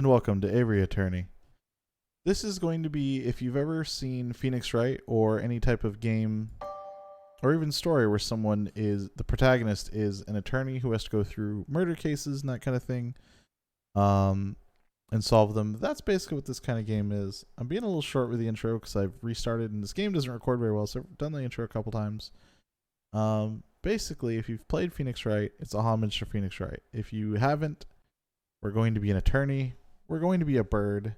and welcome to Aviary Attorney. This is going to be, if you've ever seen Phoenix Wright or any type of game or even story where the protagonist is an attorney who has to go through murder cases and that kind of thing, and solve them. That's basically what this kind of game is. I'm being a little short with the intro because I've restarted and this game doesn't record very well, so I've done the intro a couple times. Basically, if you've played Phoenix Wright, it's a homage to Phoenix Wright. If you haven't, we're going to be an attorney. We're going to be a bird.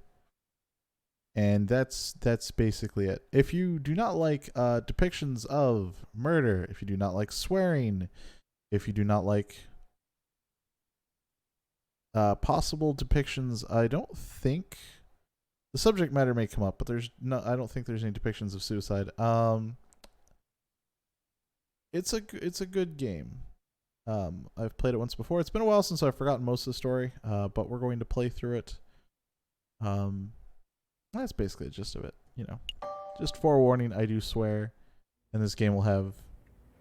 And that's basically it. If you do not like depictions of murder, if you do not like swearing, if you do not like possible depictions, I don't think the subject matter may come up, but I don't think there's any depictions of suicide. It's a good game. I've played it once before. It's been a while since I've forgotten most of the story, but we're going to play through it. That's basically the gist of it, Just forewarning, I do swear, and this game will have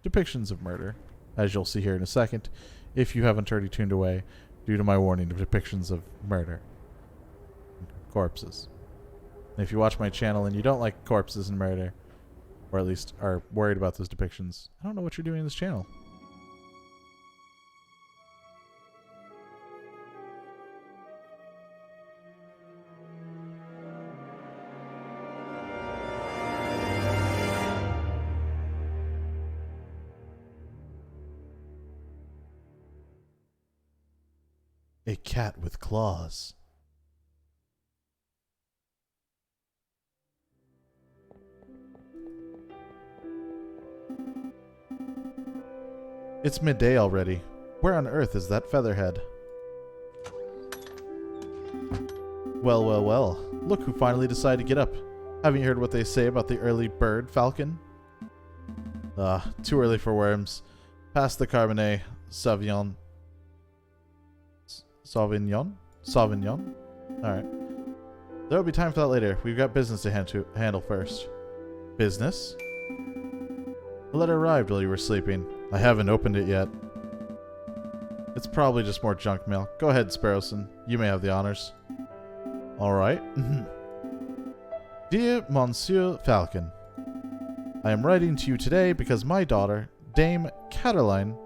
depictions of murder, as you'll see here in a second, if you haven't already tuned away, due to my warning of depictions of murder. Corpses. And if you watch my channel and you don't like corpses and murder, or at least are worried about those depictions, I don't know what you're doing in this channel. A cat with claws. It's midday already. Where on earth is that featherhead? Well, well, well. Look who finally decided to get up. Haven't you heard what they say about the early bird, Falcon? Too early for worms. Pass the Cabernet Sauvignon. Sauvignon? Alright. There will be time for that later. We've got business to handle first. Business? The letter arrived while you were sleeping. I haven't opened it yet. It's probably just more junk mail. Go ahead, Sparrowson. You may have the honors. Alright. Dear Monsieur Falcon, I am writing to you today because my daughter, Dame Caroline,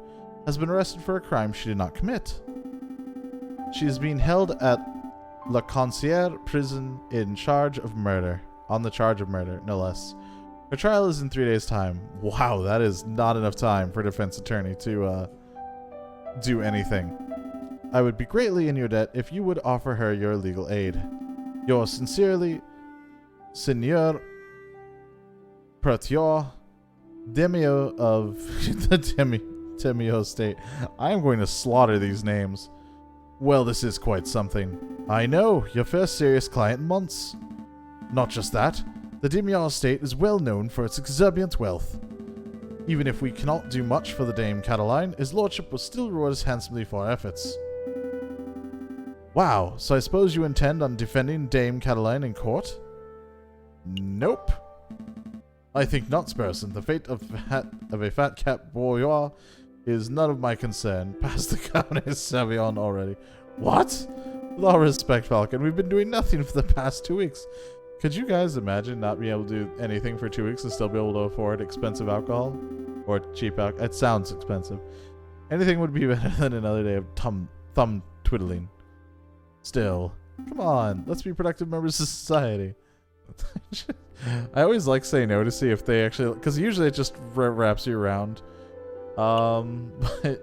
has been arrested for a crime she did not commit. She is being held at La Concierge prison on the charge of murder, no less. Her trial is in 3 days' time. Wow, that is not enough time for a defense attorney to do anything. I would be greatly in your debt if you would offer her your legal aid. Yours sincerely, Seigneur Pratior Demio of the Demio State. I am going to slaughter these names. Well, this is quite something. I know, your first serious client in months. Not just that, the Demio estate is well known for its exorbitant wealth. Even if we cannot do much for the Dame Caroline, his lordship will still reward us handsomely for our efforts. Wow, so I suppose you intend on defending Dame Caroline in court? Nope. I think not, Sparrowson. The fate of a fat cat bourgeois is none of my concern. Past the Cabernet Sauvignon already. What? With all respect, Falcon, we've been doing nothing for the past 2 weeks. Could you guys imagine not being able to do anything for 2 weeks and still be able to afford expensive alcohol? Or cheap alcohol? It sounds expensive. Anything would be better than another day of thumb twiddling. Still, come on, let's be productive members of society. I always like saying no to see if they actually, because usually it just wraps you around. But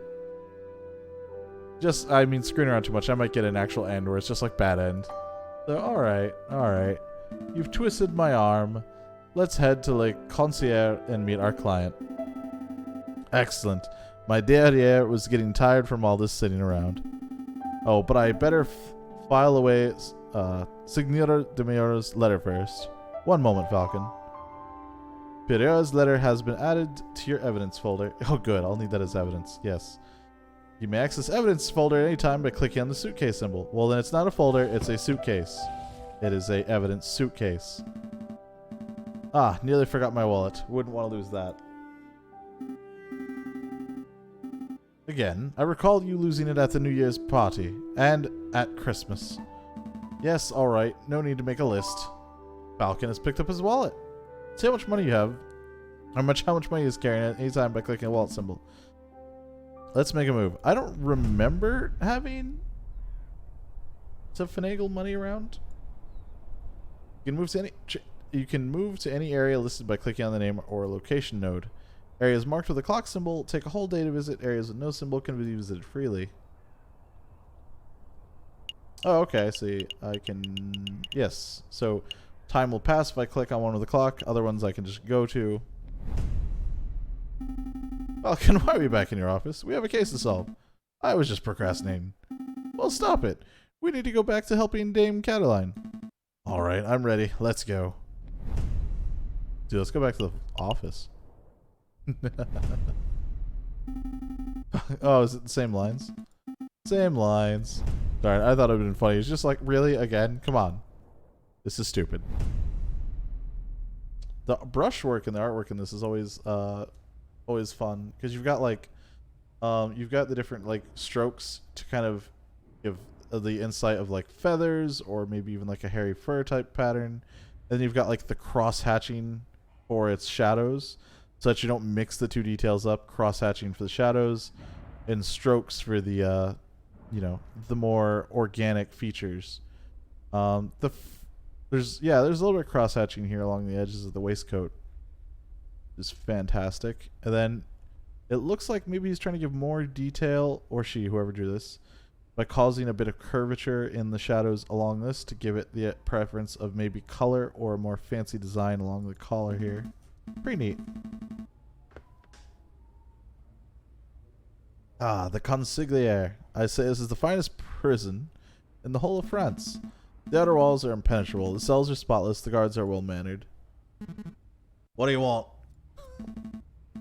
just, I mean, screwing around too much, I might get an actual end where it's just like bad end. So, alright. You've twisted my arm. Let's head to Le Concierge and meet our client. Excellent. My derriere was getting tired from all this sitting around. Oh, but I better file away Signora Demio's letter first. One moment, Falcon. Pereira's letter has been added to your evidence folder. Oh, good. I'll need that as evidence. Yes. You may access evidence folder at any time by clicking on the suitcase symbol. Well, then it's not a folder. It's a suitcase. It is a evidence suitcase. Ah, nearly forgot my wallet. Wouldn't want to lose that. Again, I recall you losing it at the New Year's party, and at Christmas. Yes, alright. No need to make a list. Falcon has picked up his wallet. See how much money you have. How much money he's carrying at any time by clicking a wallet symbol. Let's make a move. I don't remember having to finagle money around. You can move to any area listed by clicking on the name or location node. Areas marked with a clock symbol take a whole day to visit. Areas with no symbol can be visited freely. Oh, okay, I see. I can... Yes. So, time will pass if I click on one with the clock. Other ones I can just go to. Falcon, why are we back in your office? We have a case to solve. I was just procrastinating. Well, stop it. We need to go back to helping Dame Cataline. Alright, I'm ready. Let's go. Dude, let's go back to the office. Oh, is it the same lines? Same lines. Darn, I thought it would have been funny. It's just like, really? Again? Come on. This is stupid. The brushwork and the artwork in this is always fun. Because you've got like, you've got the different like strokes to kind of give the insight of like feathers or maybe even like a hairy fur type pattern. And then you've got like the cross hatching for its shadows so that you don't mix the two details up. Cross hatching for the shadows and strokes for the, you know, the more organic features. There's a little bit of cross hatching here along the edges of the waistcoat. Is fantastic. And then it looks like maybe he's trying to give more detail, or she, whoever drew this, by causing a bit of curvature in the shadows along this to give it the preference of maybe color or a more fancy design along the collar here. Pretty neat. Ah, the Consigliere. I say this is the finest prison in the whole of France. The outer walls are impenetrable. The cells are spotless. The guards are well-mannered. What do you want?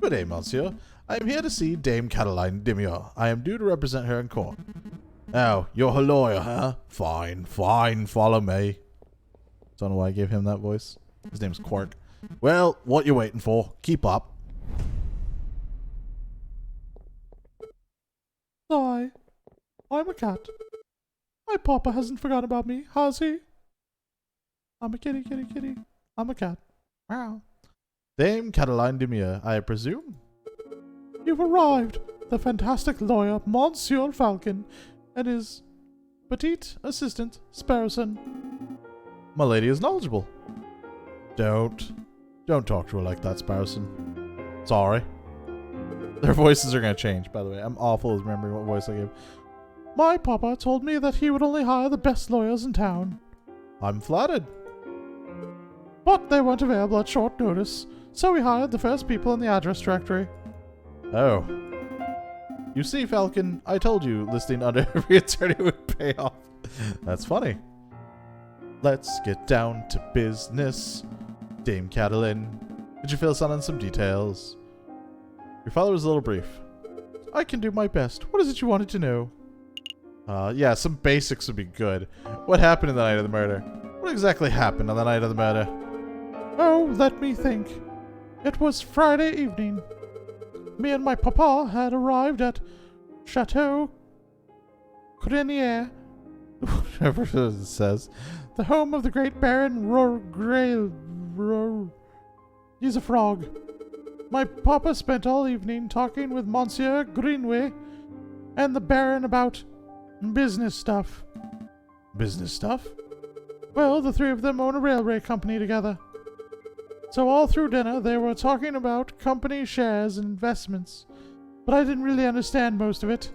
Good day, monsieur. I am here to see Dame Cataline Dimier. I am due to represent her in court. Oh, you're her lawyer, huh? Fine, fine, follow me. Don't know why I gave him that voice. His name's Quark. Well, what you waiting for? Keep up. Hi. I'm a cat. My papa hasn't forgotten about me, has he? I'm a kitty, kitty, kitty. I'm a cat. Meow. Dame Cataline Dimier, I presume? You've arrived. The fantastic lawyer, Monsieur Falcon, and his petite assistant, Sparrowson. My lady is knowledgeable. Don't talk to her like that, Sparrowson. Sorry. Their voices are going to change, by the way. I'm awful at remembering what voice I gave. My papa told me that he would only hire the best lawyers in town. I'm flattered. But they weren't available at short notice, so we hired the first people in the address directory. Oh. You see, Falcon, I told you listing under Aviary Attorney would pay off. That's funny. Let's get down to business. Dame Cataline, could you fill us in on some details? Your father was a little brief. I can do my best. What is it you wanted to know? Yeah, some basics would be good. What happened in the night of the murder? What exactly happened on the night of the murder? Oh, let me think. It was Friday evening. Me and my papa had arrived at Chateau Crenier, whatever it says, the home of the great Baron He's a frog. My papa spent all evening talking with Monsieur Greenway and the Baron about business stuff. Business stuff? Well, the three of them own a railway company together. So all through dinner, they were talking about company shares and investments, but I didn't really understand most of it.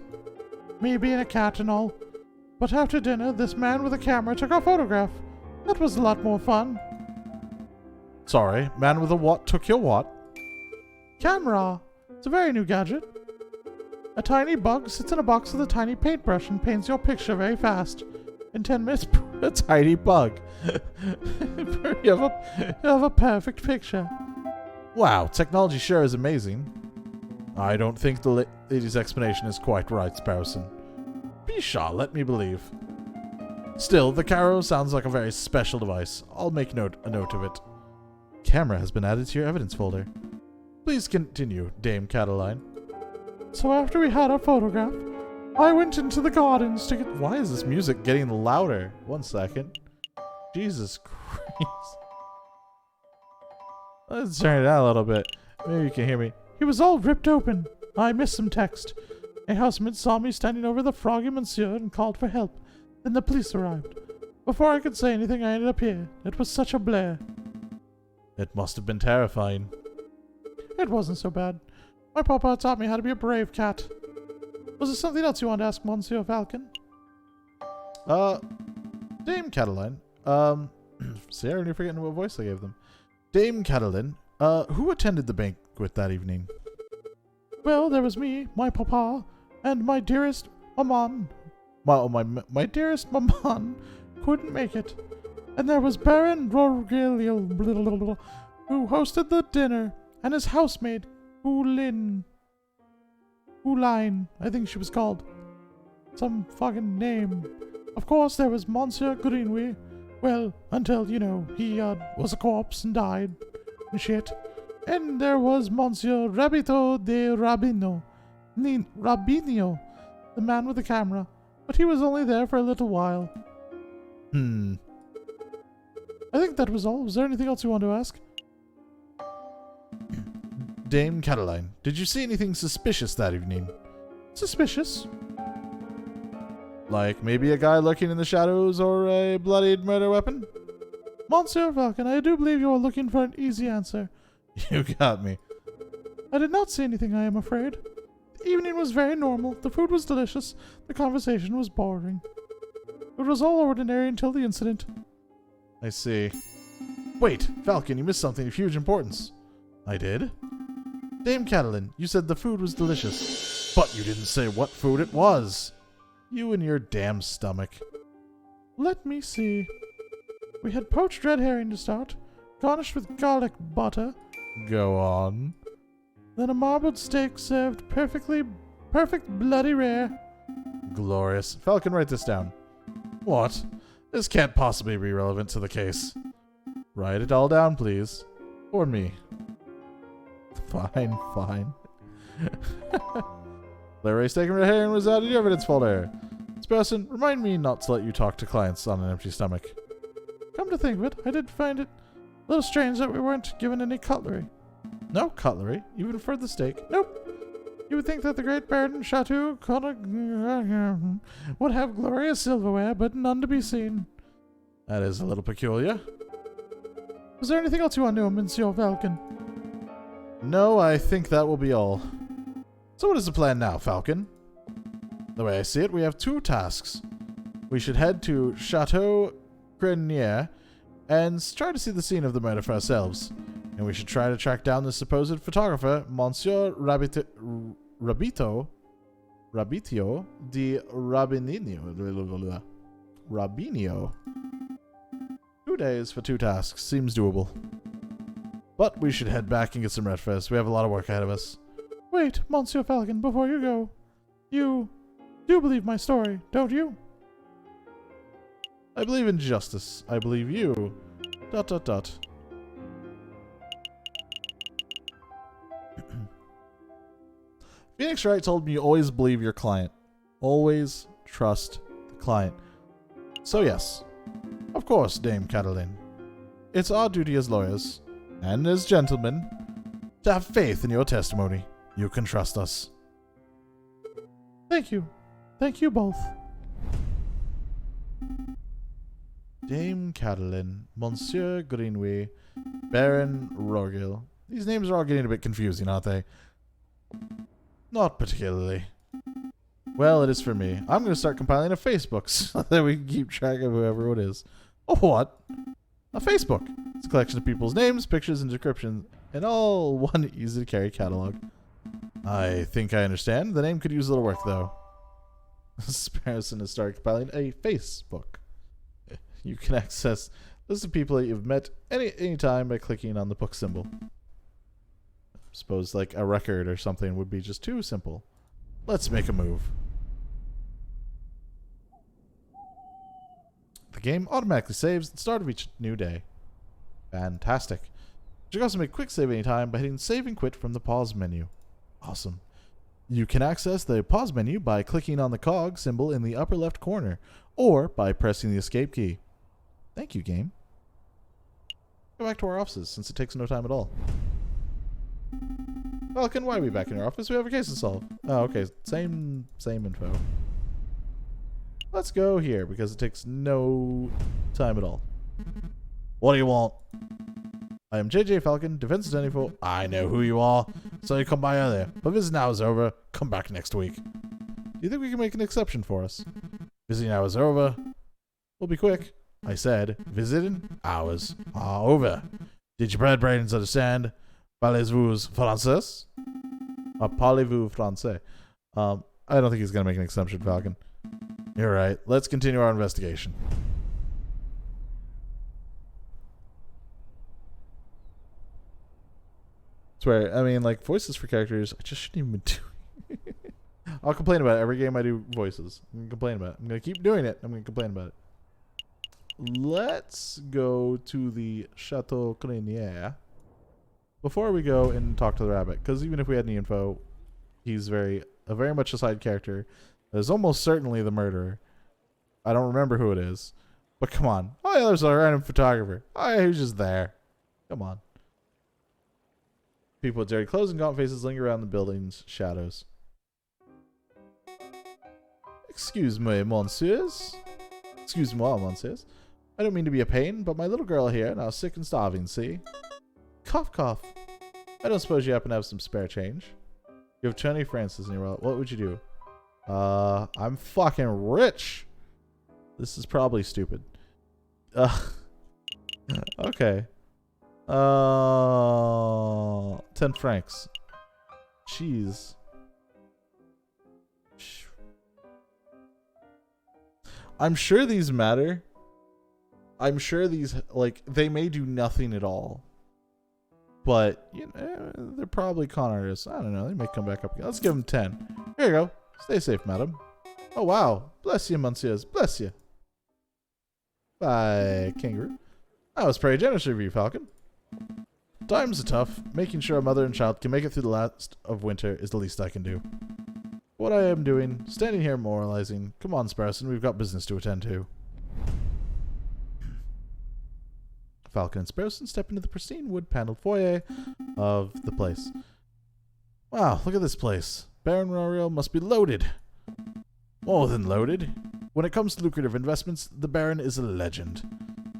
Me being a cat and all. But after dinner, this man with a camera took our photograph. That was a lot more fun. Sorry, man with a what took your what? Camera. It's a very new gadget. A tiny bug sits in a box with a tiny paintbrush and paints your picture very fast. In 10 minutes, a tiny bug. you have a perfect picture. Wow, technology sure is amazing. I don't think the lady's explanation is quite right, Sparrowson. Pshaw, let me believe. Still, the Caro sounds like a very special device. I'll make a note of it. Camera has been added to your evidence folder. Please continue, Dame Cataline. So after we had our photograph, I went into the gardens to get... Why is this music getting louder? 1 second. Jesus Christ. Let's turn it down a little bit. Maybe you can hear me. He was all ripped open. I missed some text. A housemaid saw me standing over the froggy monsieur and called for help. Then the police arrived. Before I could say anything, I ended up here. It was such a blare. It must have been terrifying. It wasn't so bad. My papa taught me how to be a brave cat. Was there something else you wanted to ask, Monsieur Falcon? Dame Cataline. See, I already forgetting what voice I gave them. Dame Cataline, who attended the banquet that evening? Well, there was me, my papa, and my dearest maman. My dearest maman couldn't make it. And there was Baron Rorgil, who hosted the dinner, and his housemaid, Uline, I think she was called. Some fucking name. Of course, there was Monsieur Greenway. Well, until, you know, he was a corpse and died and shit. And there was Monsieur Rabito de Rabino. Rabinio, the man with the camera. But he was only there for a little while. I think that was all. Was there anything else you want to ask? Dame Cataline, did you see anything suspicious that evening? Suspicious? Like maybe a guy lurking in the shadows or a bloodied murder weapon? Monsieur Falcon, I do believe you are looking for an easy answer. You got me. I did not see anything, I am afraid. The evening was very normal, the food was delicious, the conversation was boring. It was all ordinary until the incident. I see. Wait, Falcon, you missed something of huge importance. I did? Dame Cataline, you said the food was delicious. But you didn't say what food it was. You and your damn stomach. Let me see. We had poached red herring to start, garnished with garlic butter. Go on. Then a marbled steak served perfect bloody rare. Glorious. Falcon, write this down. What? This can't possibly be relevant to the case. Write it all down, please. For me. Fine, fine. Larry steak and red herring was out of the evidence folder. This person, remind me not to let you talk to clients on an empty stomach. Come to think of it, I did find it a little strange that we weren't given any cutlery. No cutlery? Even for the steak? Nope. You would think that the great Baron Chateau would have glorious silverware, but none to be seen. That is a little peculiar. Was there anything else you want to know, Monsieur Falcon? No, I think that will be all. So what is the plan now, Falcon? The way I see it, we have 2 tasks. We should head to Chateau Grenier and try to see the scene of the murder for ourselves. And we should try to track down the supposed photographer, Monsieur Rabitio di Rabinio. 2 days for 2 tasks. Seems doable. But we should head back and get some rest first. We have a lot of work ahead of us. Wait, Monsieur Falcon, before you go. You do believe my story, don't you? I believe in justice. I believe you. ... Phoenix Wright told me you always believe your client. Always trust the client. So yes, of course, Dame Cataline. It's our duty as lawyers, and as gentlemen, to have faith in your testimony. You can trust us. Thank you. Thank you both. Dame Cataline, Monsieur Greenway, Baron Rorgil. These names are all getting a bit confusing, aren't they? Not particularly. Well, it is for me. I'm going to start compiling a Facebook so that we can keep track of whoever it is. Oh, what? A Facebook. It's a collection of people's names, pictures, and descriptions, and all one easy-to-carry catalog. I think I understand. The name could use a little work, though. This person has started compiling a Facebook. You can access a list of people that you've met any time by clicking on the book symbol. I suppose like a record or something would be just too simple. Let's make a move. The game automatically saves at the start of each new day. Fantastic. You can also make quick save anytime by hitting save and quit from the pause menu. Awesome. You can access the pause menu by clicking on the cog symbol in the upper left corner, or by pressing the escape key. Thank you, game. Go back to our offices, since it takes no time at all. Falcon, why are we back in your office? We have a case to solve. Oh, okay. Same info. Let's go here, because it takes no time at all. What do you want? I am JJ Falcon, defense attorney for... I know who you are, so you come by earlier. But visiting hours are over. Come back next week. Do you think we can make an exception for us? Visiting hours are over. We'll be quick. I said, visiting hours are over. Did your brains understand? Parlez-vous français? Parlez-vous français? I don't think he's going to make an exception, Falcon. You're right. Let's continue our investigation. Swear, I mean, like, voices for characters, I just shouldn't even be doing. I'll complain about it every game I do voices. I'm going to complain about it. I'm going to keep doing it. I'm going to complain about it. Let's go to the Chateau Crinier before we go and talk to the rabbit. Because even if we had any info, he's very much a side character. There's almost certainly the murderer. I don't remember who it is. But come on. Oh, yeah, there's a random photographer. Oh, yeah, he was just there. Come on. People with dirty clothes and gaunt faces linger around the building's shadows. Excuse me, monsieurs. Excuse-moi, monsieurs. I don't mean to be a pain, but my little girl here, now sick and starving, see? Cough, cough. I don't suppose you happen to have some spare change. You have 20 Francis in your wallet. What would you do? I'm fucking rich. This is probably stupid. Okay. 10 francs. Jeez. I'm sure these matter. I'm sure these, like, they may do nothing at all. But, you know, they're probably con artists. I don't know. They may come back up again. Let's give them 10. Here you go. Stay safe, madam. Oh, wow. Bless you, monsieurs. Bless you. Bye, kangaroo. That was pretty generous of you, Falcon. Times are tough. Making sure a mother and child can make it through the last of winter is the least I can do. What I am doing, standing here moralizing. Come on, Sparrowson, we've got business to attend to. Falcon and Sparrowson step into the pristine wood-paneled foyer of the place. Wow, look at this place. Baron Roriel must be loaded. More than loaded. When it comes to lucrative investments, the Baron is a legend.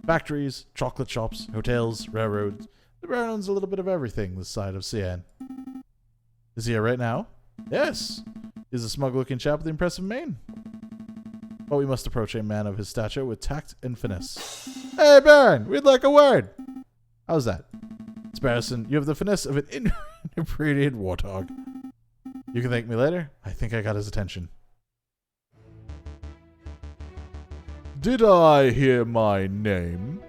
Factories, chocolate shops, hotels, railroads. The Baron owns a little bit of everything this side of Cian. Is he here right now? Yes. He's a smug-looking chap with impressive mane. But we must approach a man of his stature with tact and finesse. Hey, Baron! We'd like a word! How's that? Sparrowson, you have the finesse of an inebriated warthog. You can thank me later. I think I got his attention. Did I hear my name?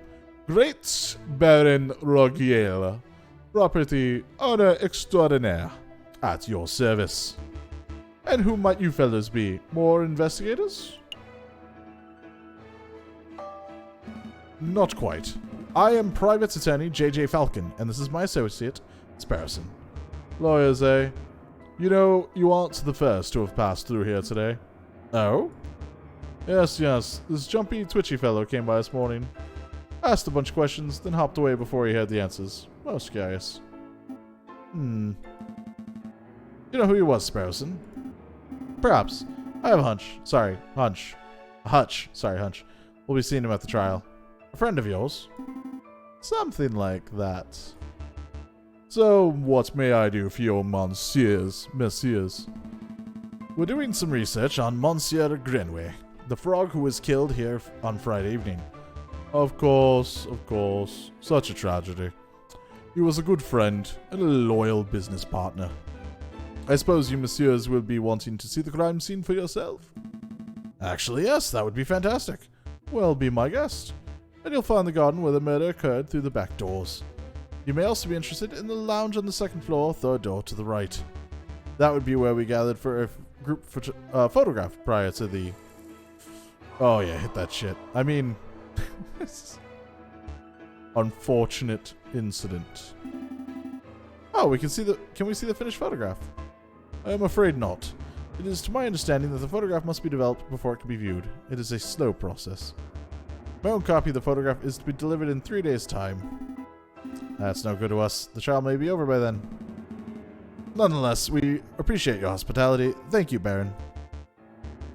Great Baron Rogiela, property owner extraordinaire, at your service. And who might you fellows be? More investigators? Not quite. I am Private Attorney JJ Falcon, and this is my associate, Sparrowson. Lawyers, eh? You know, you aren't the first to have passed through here today. Oh? Yes. This jumpy, twitchy fellow came by this morning. Asked a bunch of questions, then hopped away before he heard the answers. Most curious. You know who he was, Sparrowson? Perhaps. I have a hunch. Sorry, hunch. A hutch. Sorry, hunch. We'll be seeing him at the trial. A friend of yours? Something like that. So, what may I do for your messieurs? We're doing some research on Monsieur Grenway, the frog who was killed here on Friday evening. Of course. Such a tragedy. He was a good friend and a loyal business partner. I suppose you messieurs will be wanting to see the crime scene for yourself? Actually, yes, that would be fantastic. Well, be my guest. And you'll find the garden where the murder occurred through the back doors. You may also be interested in the lounge on the second floor, third door to the right. That would be where we gathered for a group photograph prior to the... Oh yeah, hit that shit. I mean... unfortunate incident. Oh, we can see the... Can we see the finished photograph? I am afraid not. It is to my understanding that the photograph must be developed before it can be viewed. It is a slow process. My own copy of the photograph is to be delivered in 3 days' time. That's no good to us. The trial may be over by then. Nonetheless, we appreciate your hospitality. Thank you, Baron.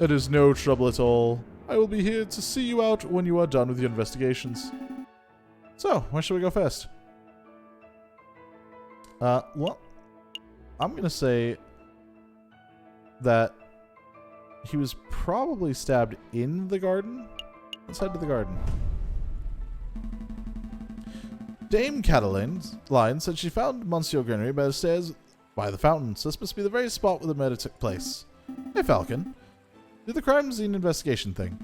It is no trouble at all. I will be here to see you out when you are done with your investigations. So, where should we go first? Well, I'm going to say that he was probably stabbed in the garden. Let's head to the garden. Dame Cataline said she found Monsieur Grenouille by the stairs by the fountain, so this must be the very spot where the murder took place. Hey, Falcon. Do the crime scene investigation thing.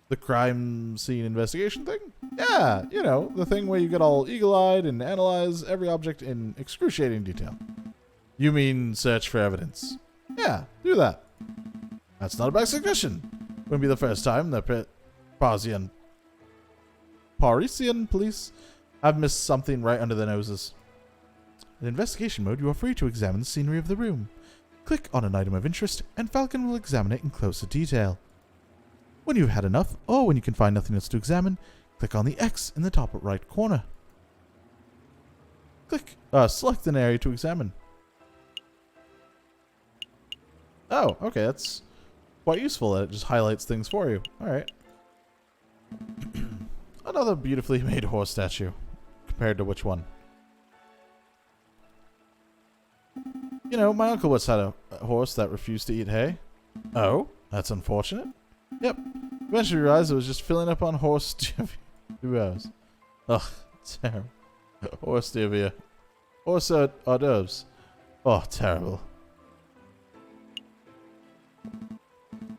The crime scene investigation thing? Yeah, you know, the thing where you get all eagle-eyed and analyze every object in excruciating detail. You mean search for evidence? Yeah, do that. That's not a bad suggestion. Wouldn't be the first time the Parisian police have missed something right under their noses. In investigation mode, you are free to examine the scenery of the room. Click on an item of interest, and Falcon will examine it in closer detail. When you've had enough, or when you can find nothing else to examine, click on the X in the top right corner. Select an area to examine. Oh, okay, that's quite useful that it just highlights things for you. Alright. Another beautifully made horse statue. Compared to which one? You know, my uncle once had a horse that refused to eat hay. Oh, that's unfortunate. Yep. Eventually realized it was just filling up on horse 2 hours. Ugh, terrible. Horse stevia. Horse hors d'oeuvres. Oh, terrible.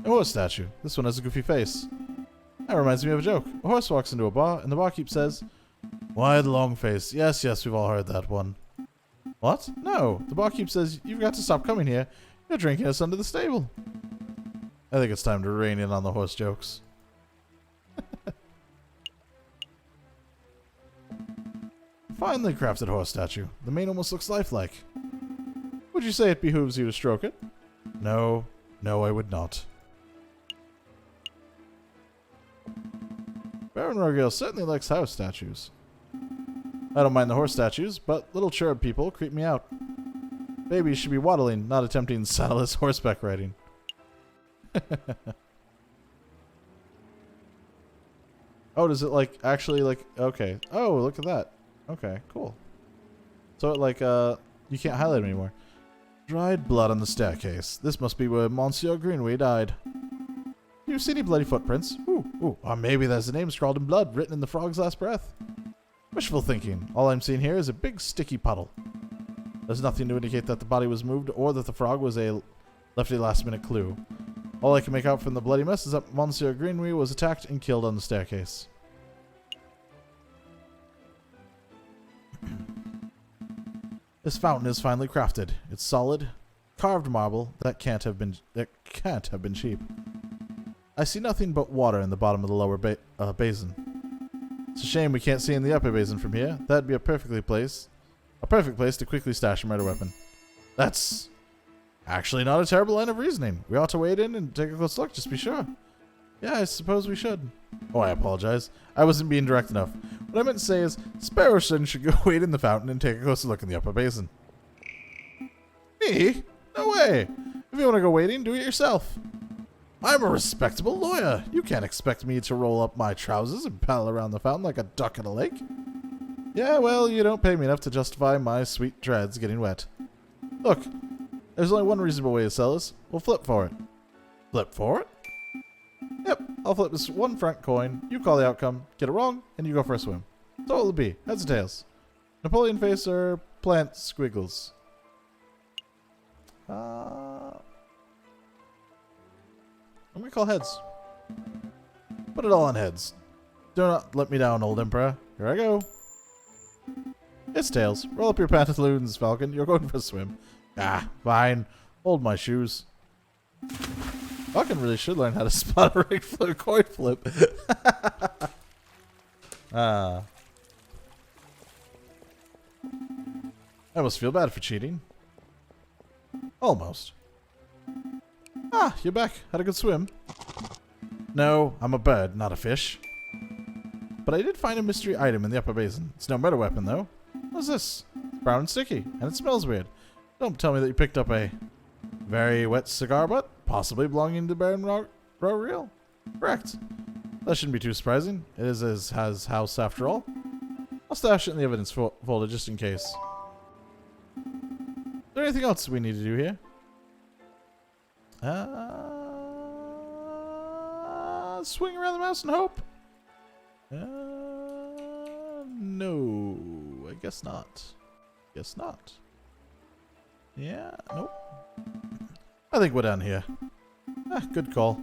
A horse statue. This one has a goofy face. That reminds me of a joke. A horse walks into a bar, and the barkeep says, "Why the long face? Yes, we've all heard that one." What? No. The barkeep says, "You've got to stop coming here. You're drinking us under the stable." I think it's time to rein in on the horse jokes. Finely crafted horse statue. The mane almost looks lifelike. Would you say it behooves you to stroke it? No, I would not. Baron Rogale certainly likes house statues. I don't mind the horse statues, but little cherub people creep me out. Babies should be waddling, not attempting saddleless horseback riding. Oh, does it actually okay. Oh, look at that. Okay, cool. So it you can't highlight them anymore. Dried blood on the staircase. This must be where Monsieur Greenway died. Do you see any bloody footprints? Ooh. Or maybe there's a name scrawled in blood written in the frog's last breath. Wishful thinking. All I'm seeing here is a big sticky puddle. There's nothing to indicate that the body was moved or that the frog was left a last-minute clue. All I can make out from the bloody mess is that Monsieur Greenway was attacked and killed on the staircase. This fountain is finely crafted. It's solid, carved marble that can't have been cheap. I see nothing but water in the bottom of the lower basin. It's a shame we can't see in the upper basin from here. That'd be a perfect place to quickly stash a murder weapon. That's actually not a terrible line of reasoning. We ought to wade in and take a close look, just to be sure. Yeah, I suppose we should. Oh, I apologize. I wasn't being direct enough. What I meant to say is, Sparrowson should go wade in the fountain and take a closer look in the upper basin. Me? No way. If you want to go wading, do it yourself. I'm a respectable lawyer. You can't expect me to roll up my trousers and paddle around the fountain like a duck in a lake. Yeah, well, you don't pay me enough to justify my sweet dreads getting wet. Look, there's only one reasonable way to sell this. We'll flip for it. Flip for it? Yep, I'll flip this one franc coin, you call the outcome, get it wrong, and you go for a swim. So what will it be? Heads or tails? Napoleon face or plant squiggles? I'm gonna call heads. Put it all on heads. Do not let me down, old emperor. Here I go. It's tails. Roll up your pantaloons, Falcon. You're going for a swim. Ah, fine. Hold my shoes. Falcon really should learn how to spot a rig flip, coin flip. I almost feel bad for cheating. Almost. Ah, you're back. Had a good swim? No, I'm a bird, not a fish. But I did find a mystery item in the upper basin. It's no murder weapon, though. What's this? It's brown and sticky, and it smells weird. Don't tell me that you picked up a very wet cigar butt, possibly belonging to Baron Roriel. Correct. That shouldn't be too surprising. It is his house after all. I'll stash it in the evidence folder just in case. Is there anything else we need to do here? Swing around the mouse and hope? No. I guess not. Guess not. Yeah, nope. I think we're done here. Good call.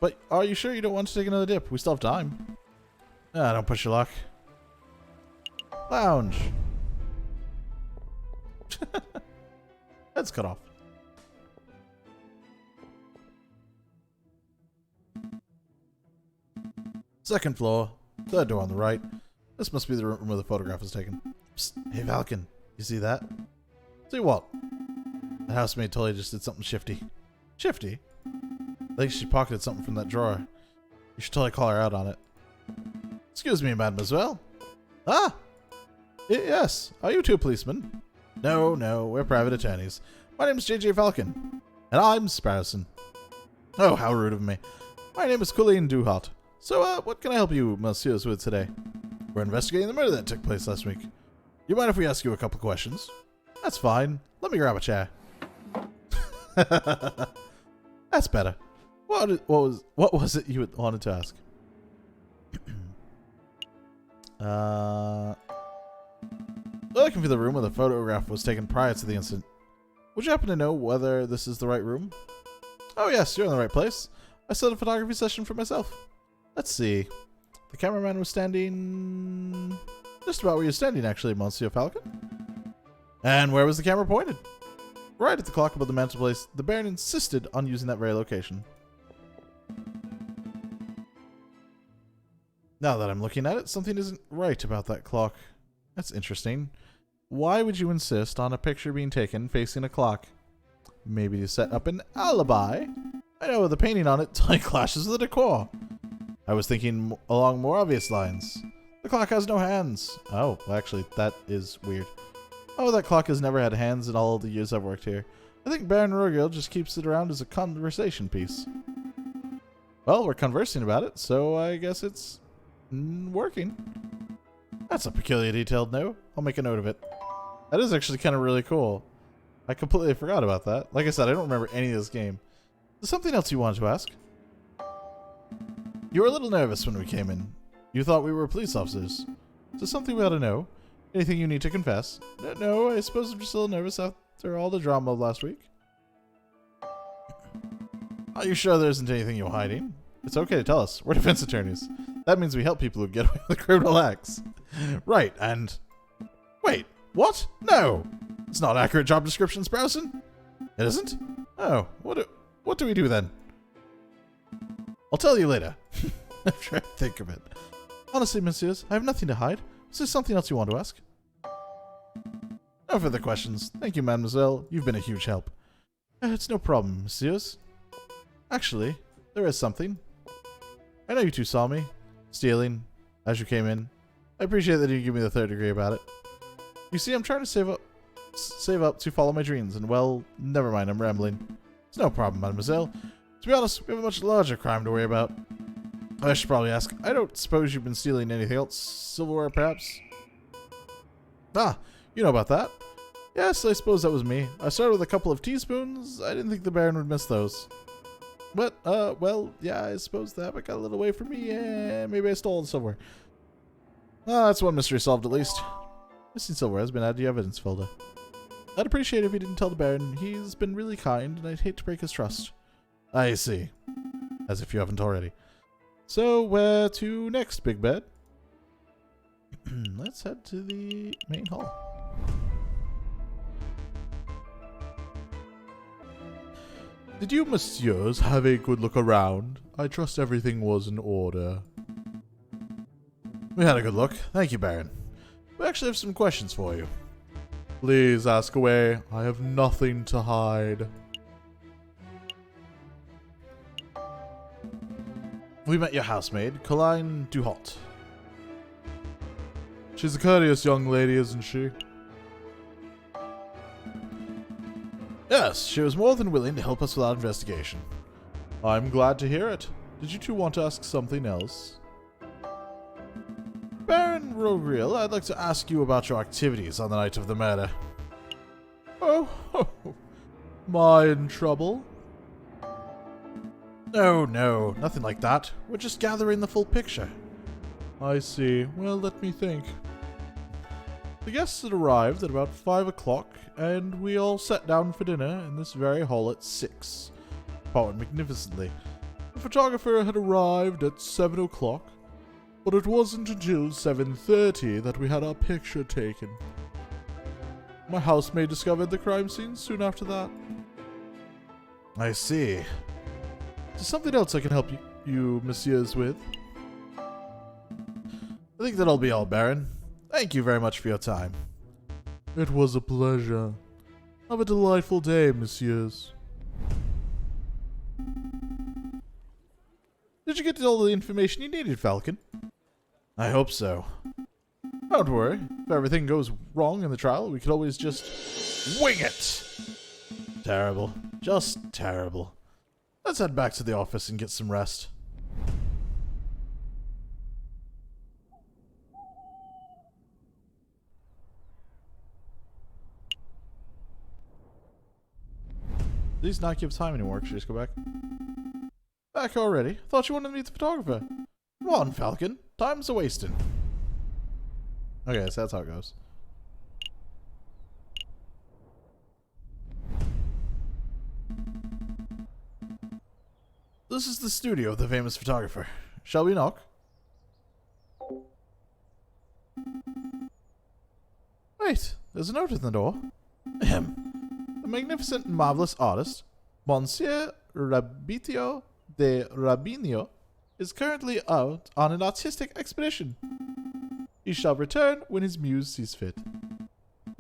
But are you sure you don't want to take another dip? We still have time. Don't push your luck. Lounge. Head's cut off. Second floor. Third door on the right. This must be the room where the photograph was taken. Psst. Hey, Valken. You see that? See what? The housemaid totally just did something shifty. Shifty? I think she pocketed something from that drawer. You should totally call her out on it. Excuse me, mademoiselle. Ah! Yes. Are you two policemen? No, we're private attorneys. My name is J.J. Falcon. And I'm Sparrowson. Oh, how rude of me. My name is Colleen Duhot. So, what can I help you, messieurs, with today? We're investigating the murder that took place last week. You mind if we ask you a couple questions? That's fine. Let me grab a chair. That's better. What was it you wanted to ask? We're looking for the room where the photograph was taken prior to the incident. Would you happen to know whether this is the right room? Oh yes, you're in the right place. I set a photography session for myself. Let's see. The cameraman was standing just about where you're standing, actually, Monsieur Falcon. And where was the camera pointed? Right at the clock above the mantelpiece. The Baron insisted on using that very location. Now that I'm looking at it, something isn't right about that clock. That's interesting. Why would you insist on a picture being taken facing a clock? Maybe to set up an alibi? I know the painting on it totally clashes with the decor. I was thinking along more obvious lines. The clock has no hands. Oh, well, actually, that is weird. Oh, that clock has never had hands in all the years I've worked here. I think Baron Rogil just keeps it around as a conversation piece. Well, we're conversing about it, so I guess it's working. That's a peculiar detailed note. I'll make a note of it. That is actually kind of really cool. I completely forgot about that. Like I said, I don't remember any of this game. Is there something else you wanted to ask? You were a little nervous when we came in. You thought we were police officers. Is there something we ought to know? Anything you need to confess? No, I suppose I'm just a little nervous after all the drama of last week. Are you sure there isn't anything you're hiding? It's okay to tell us. We're defense attorneys. That means we help people who get away with criminal acts. Right, and... Wait, what? No! It's not an accurate job description, Sparrowson. It isn't? Oh, what do we do then? I'll tell you later. I'm trying to think of it. Honestly, messieurs, I have nothing to hide. Is there something else you want to ask? No further questions. Thank you, mademoiselle. You've been a huge help. It's no problem, messieurs. Actually, there is something. I know you two saw me stealing as you came in. I appreciate that you give me the third degree about it. You see, I'm trying to save up to follow my dreams, and well, never mind, I'm rambling. It's no problem, mademoiselle. To be honest, we have a much larger crime to worry about. I should probably ask, I don't suppose you've been stealing anything else? Silverware, perhaps? Ah, you know about that. Yes, I suppose that was me. I started with a couple of teaspoons. I didn't think the Baron would miss those. But, well, yeah, I suppose the habit got a little away from me, and maybe I stole the silverware. That's one mystery solved, at least. Missing silverware has been added to the evidence folder. I'd appreciate it if you didn't tell the Baron. He's been really kind, and I'd hate to break his trust. I see. As if you haven't already. So, where to next, Big Bed? Let's head to the main hall. Did you, messieurs, have a good look around? I trust everything was in order. We had a good look. Thank you, Baron. We actually have some questions for you. Please ask away. I have nothing to hide. We met your housemaid, Colleen Duhot. She's a courteous young lady, isn't she? Yes, she was more than willing to help us with our investigation. I'm glad to hear it. Did you two want to ask something else? Baron Rogriel, I'd like to ask you about your activities on the night of the murder. Oh, am I in trouble? No, nothing like that. We're just gathering the full picture. I see. Well, let me think. The guests had arrived at about 5 o'clock, and we all sat down for dinner in this very hall at 6. Powered magnificently. The photographer had arrived at 7 o'clock, but it wasn't until 7:30 that we had our picture taken. My housemaid discovered the crime scene soon after that. I see. Is something else I can help you messieurs with? I think that'll be all, Baron. Thank you very much for your time. It was a pleasure. Have a delightful day, messieurs. Did you get all the information you needed, Falcon? I hope so. Don't worry. If everything goes wrong in the trial, we could always just wing it. Terrible. Just terrible. Let's head back to the office and get some rest. These not give time anymore. Should we just go back? Back already? Thought you wanted to meet the photographer. Come on, Falcon. Time's a-wasting. Okay, so that's how it goes. This is the studio of the famous photographer. Shall we knock? Wait, there's a note in the door. The magnificent and marvelous artist, Monsieur Rabitio de Rabinio, is currently out on an artistic expedition. He shall return when his muse sees fit.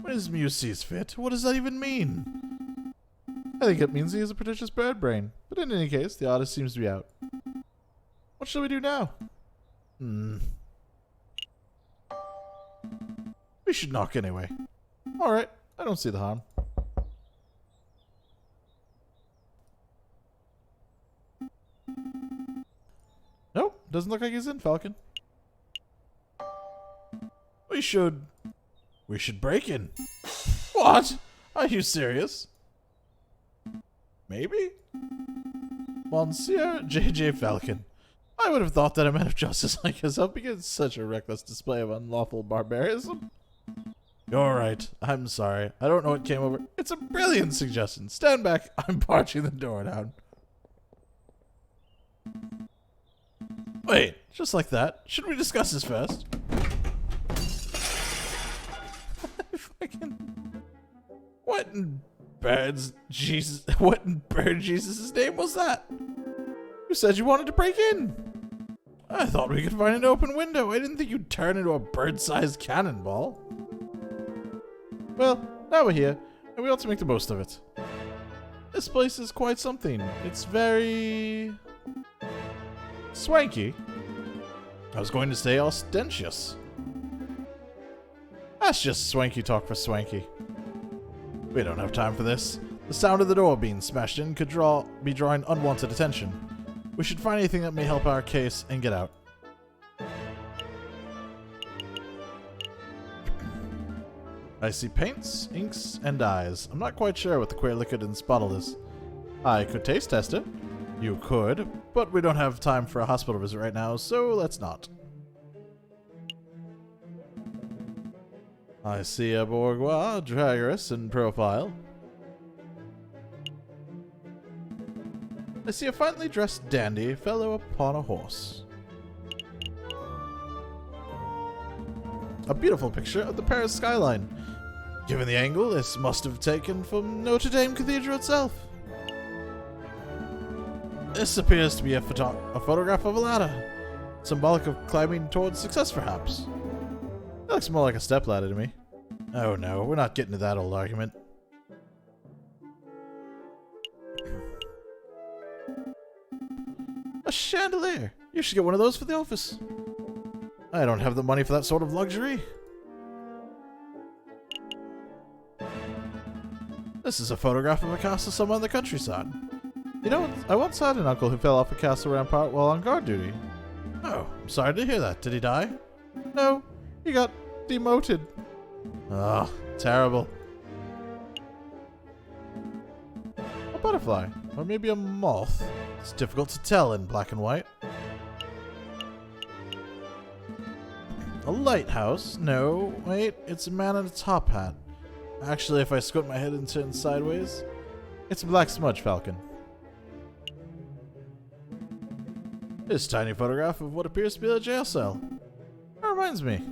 When his muse sees fit? What does that even mean? I think it means he has a prodigious bird brain, but in any case, the artist seems to be out. What shall we do now? We should knock anyway. Alright, I don't see the harm. Nope, doesn't look like he's in, Falcon. We should break in. What? Are you serious? Maybe? Monsieur J.J. Falcon. I would have thought that a man of justice like yourself begins such a reckless display of unlawful barbarism. You're right. I'm sorry. I don't know what came over. It's a brilliant suggestion. Stand back. I'm barging the door down. Wait, just like that? Shouldn't we discuss this first? What in bird Jesus' name was that? You said you wanted to break in. I thought we could find an open window. I didn't think you'd turn into a bird-sized cannonball. Well, now we're here, and we ought to make the most of it. This place is quite something. It's very swanky. I was going to say ostentatious. That's just swanky talk for swanky. We don't have time for this. The sound of the door being smashed in could be drawing unwanted attention. We should find anything that may help our case and get out. I see paints, inks, and dyes. I'm not quite sure what the queer liquid in this bottle is. I could taste test it. You could, but we don't have time for a hospital visit right now, so let's not. I see a bourgeois, draggerous in profile. I see a finely dressed dandy fellow upon a horse. A beautiful picture of the Paris skyline. Given the angle, this must have taken from Notre Dame Cathedral itself. This appears to be a photograph of a ladder, symbolic of climbing towards success, perhaps. It looks more like a stepladder to me. Oh no, we're not getting to that old argument. A chandelier! You should get one of those for the office. I don't have the money for that sort of luxury. This is a photograph of a castle somewhere in the countryside. You know, I once had an uncle who fell off a castle rampart while on guard duty. Oh, I'm sorry to hear that. Did he die? No, he got demoted. Oh, terrible. A butterfly, or maybe a moth. It's difficult to tell in black and white. A lighthouse? No, wait, it's a man in a top hat. Actually, if I squint my head and turn sideways, it's a black smudge falcon. This tiny photograph of what appears to be a jail cell. That reminds me.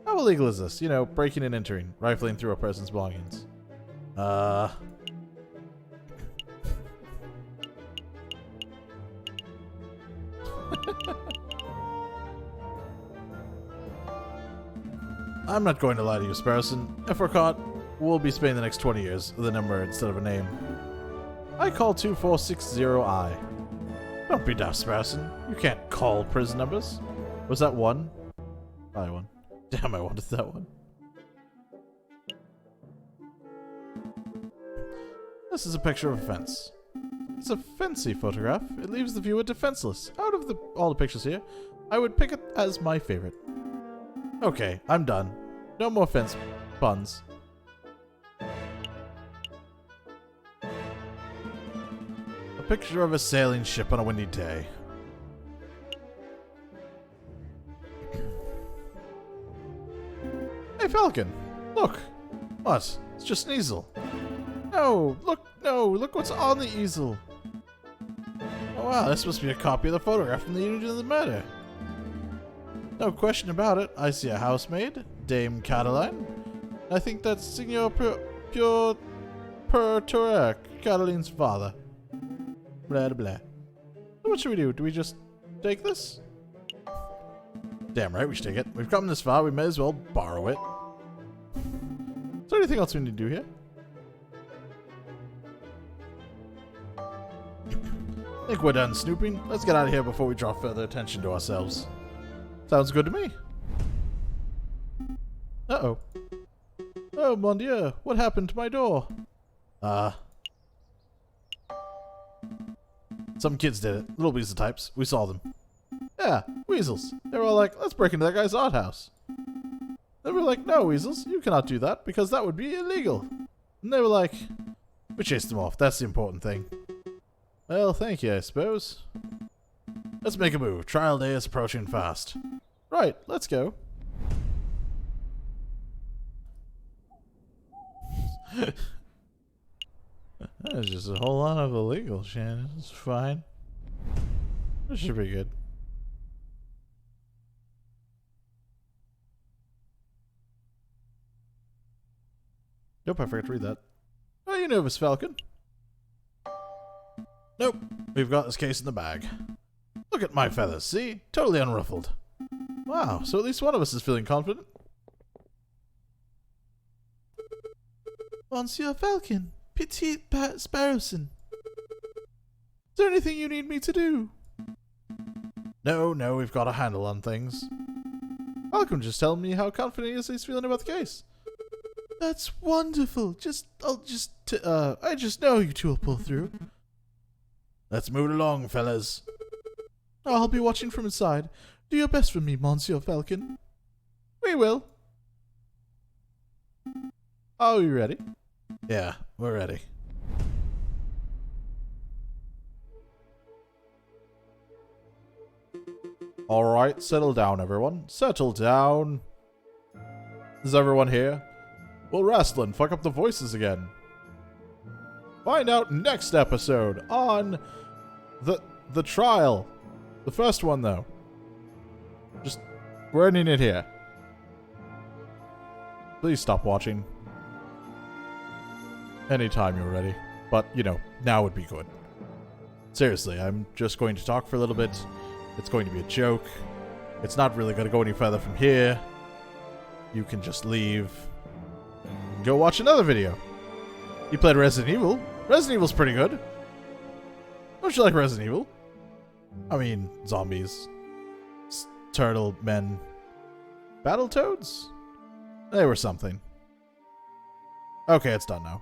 How illegal is this? You know, breaking and entering, rifling through a person's belongings. I'm not going to lie to you, Sparrowson. If we're caught, we'll be spending the next 20 years with a number instead of a name. I call 2460I. Don't be daft, Sparrowson. You can't call prison numbers. Was that one? Probably one. Damn, I wanted that one. This is a picture of a fence. It's a fancy photograph. It leaves the viewer defenseless. Out of all the pictures here, I would pick it as my favorite. Okay, I'm done. No more fence puns. A picture of a sailing ship on a windy day. Hey, Falcon! Look! What? It's just an easel. No! Look what's on the easel! Oh wow, this must be a copy of the photograph from the evening of the murder. No question about it. I see a housemaid, Dame Cataline. I think that's Signor Pure Turek, Cataline's father. Blah blah. So what should we do? Do we just take this? Damn right we should take it. We've come this far, we may as well borrow it. Is there anything else we need to do here? I think we're done snooping. Let's get out of here before we draw further attention to ourselves. Sounds good to me. Uh-oh. Oh, mon dieu. What happened to my door? Some kids did it. Little weasel types. We saw them. Yeah, weasels. They were all like, let's break into that guy's art house. They were like, no, weasels, you cannot do that because that would be illegal. And they were like, we chased them off. That's the important thing. Well, thank you, I suppose. Let's make a move. Trial day is approaching fast. Right, let's go. There's just a whole lot of illegal, Shannon. It's fine. It should be good. Nope, I forgot to read that. Are you nervous, Falcon? Nope, we've got this case in the bag. Look at my feathers, see? Totally unruffled. Wow, so at least one of us is feeling confident. Monsieur Falcon, Petit Sparrowson. Is there anything you need me to do? No, we've got a handle on things. Falcon just telling me how confident he's feeling about the case. That's wonderful. I just know you two will pull through. Let's move along, fellas. I'll be watching from inside. Do your best for me, Monsieur Falcon. We will. Are we ready? Yeah, we're ready. Alright, settle down, everyone. Settle down. Is everyone here? Will Rastilan fuck up the voices again? Find out next episode on the trial. The first one, though. Just, we're ending it here. Please stop watching. Anytime you're ready. But, you know, now would be good. Seriously, I'm just going to talk for a little bit. It's going to be a joke. It's not really going to go any further from here. You can just leave. And go watch another video. You played Resident Evil. Resident Evil's pretty good. Don't you like Resident Evil? I mean, zombies. turtle men. Battletoads? They were something. Okay, it's done now.